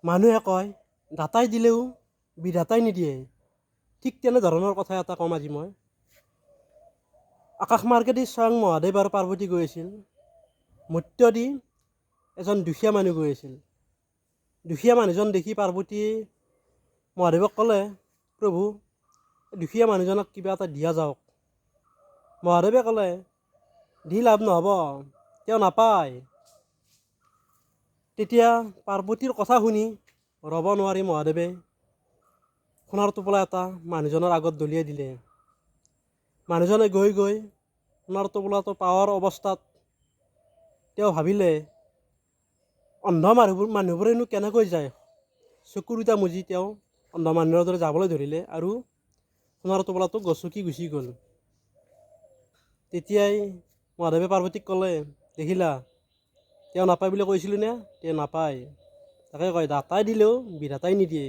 মানুহে কয় দাতাই দিলেও বিধাতাই নিদিয়ে। ঠিক তেনেধৰণৰ কথা এটা ক'ম আজি মই। আকাশ মাৰ্গেদি স্বয়ং মহাদেৱ আৰু পাৰ্বতী গৈ আছিল। মৰ্ত্য দি এজন দুখীয়া মানুহ গৈ আছিল। দুখীয়া মানুহজন দেখি পাৰ্বতীয়ে মহাদেৱক ক'লে, প্ৰভু দুখীয়া মানুহজনক কিবা এটা দিয়া যাওক। মহাদেৱে ক'লে, দি লাভ নহ'ব, তেওঁ নাপায়। তেতিয়া পাৰ্বতীৰ কথা শুনি ৰ'ব নোৱাৰি মহাদেৱে সোণৰ টোপোলা এটা মানুহজনৰ আগত দলিয়াই দিলে। মানুহজনে গৈ গৈ সোণৰ টোপোলাটো পাৱাৰ অৱস্থাত তেওঁ ভাবিলে, অন্ধ মানুহবোৰেনো কেনেকৈ যায়। চকু দুটা মুজি তেওঁ অন্ধ মানুহৰ দৰে যাবলৈ ধৰিলে আৰু সোণৰ টোপোলাটো গচকি গুচি গ'ল। তেতিয়াই মহাদেৱে পাৰ্বতীক ক'লে, দেখিলা তেওঁ নাপায় বুলি কৈছিলোঁ নে, তেওঁ নাপায়। তাকে কয় দাতাই দিলেও বিধাতাই নিদিয়ে।